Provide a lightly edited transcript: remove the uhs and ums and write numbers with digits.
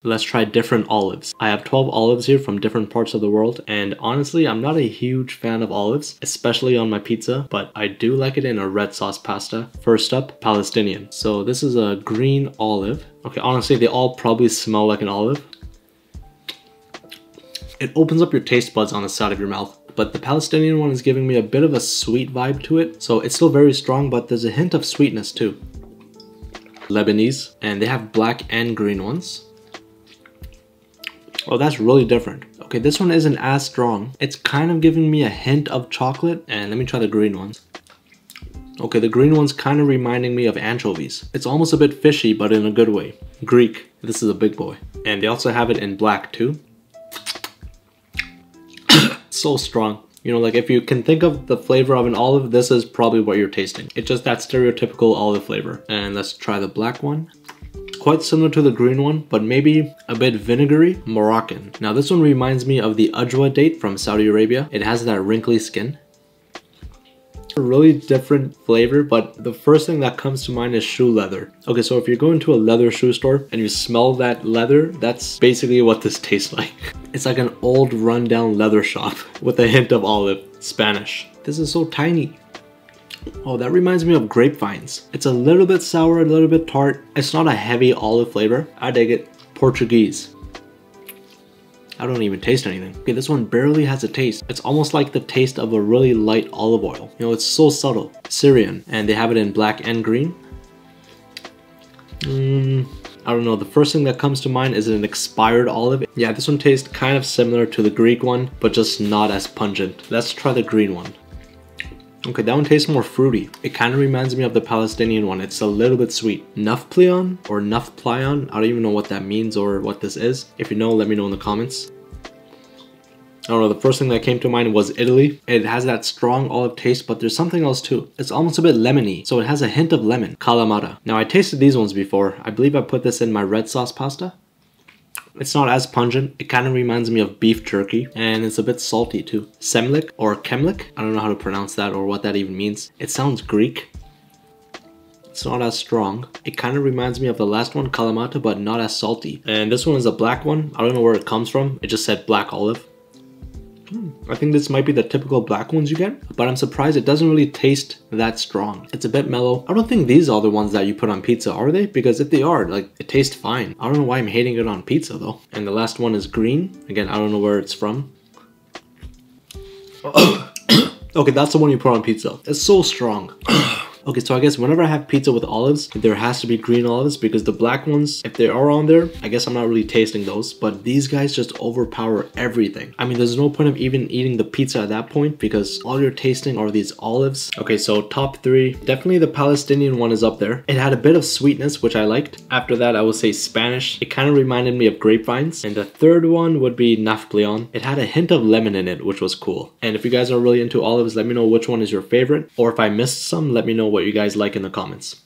Let's try different olives. I have 12 olives here from different parts of the world, and honestly, I'm not a huge fan of olives, especially on my pizza, but I do like it in a red sauce pasta. First up, Palestinian. So this is a green olive. Okay, honestly, they all probably smell like an olive. It opens up your taste buds on the side of your mouth. But the Palestinian one is giving me a bit of a sweet vibe to it. So it's still very strong, but there's a hint of sweetness too. Lebanese, and they have black and green ones. Oh, that's really different. Okay, this one isn't as strong. It's kind of giving me a hint of chocolate. And let me try the green ones. Okay, the green one's kind of reminding me of anchovies. It's almost a bit fishy, but in a good way. Greek. This is a big boy. And they also have it in black too. So strong. You know, like if you can think of the flavor of an olive, this is probably what you're tasting. It's just that stereotypical olive flavor. And let's try the black one. Quite similar to the green one, but maybe a bit vinegary. Moroccan. Now this one reminds me of the ajwa date from Saudi Arabia. It has that wrinkly skin. A really different flavor, but the first thing that comes to mind is shoe leather. Okay, so if you're going to a leather shoe store and you smell that leather, that's basically what this tastes like. It's like an old rundown leather shop with a hint of olive. Spanish. This is so tiny. Oh, that reminds me of grapevines. It's a little bit sour, a little bit tart. It's not a heavy olive flavor. I dig it. Portuguese. I don't even taste anything. Okay, this one barely has a taste. It's almost like the taste of a really light olive oil. You know, it's so subtle. Syrian, and they have it in black and green. I don't know, the first thing that comes to mind is an expired olive. Yeah, this one tastes kind of similar to the Greek one, but just not as pungent. Let's try the green one. Okay, that one tastes more fruity. It kind of reminds me of the Palestinian one. It's a little bit sweet. Nafplion or Nafplion. I don't even know what that means or what this is. If you know, let me know in the comments. I don't know, the first thing that came to mind was Italy. It has that strong olive taste, but there's something else too. It's almost a bit lemony, so it has a hint of lemon. Kalamata. Now, I tasted these ones before. I believe I put this in my red sauce pasta. It's not as pungent. It kind of reminds me of beef jerky, and it's a bit salty too. Cemlik or Cemlik. I don't know how to pronounce that or what that even means. It sounds Greek. It's not as strong. It kind of reminds me of the last one, Kalamata, but not as salty. And this one is a black one. I don't know where it comes from. It just said black olive. I think this might be the typical black ones you get, but I'm surprised it doesn't really taste that strong. It's a bit mellow. I don't think these are the ones that you put on pizza, are they? Because if they are, like, it tastes fine. I don't know why I'm hating it on pizza though. And the last one is green. Again, I don't know where it's from. Okay, that's the one you put on pizza. It's so strong. Okay, so I guess whenever I have pizza with olives, there has to be green olives because the black ones, if they are on there, I guess I'm not really tasting those, but these guys just overpower everything. I mean, there's no point of even eating the pizza at that point because all you're tasting are these olives. Okay, so top three, definitely the Palestinian one is up there. It had a bit of sweetness, which I liked. After that, I would say Spanish. It kind of reminded me of grapevines. And the third one would be Nafplion. It had a hint of lemon in it, which was cool. And if you guys are really into olives, let me know which one is your favorite. Or if I missed some, let me know what you guys like in the comments.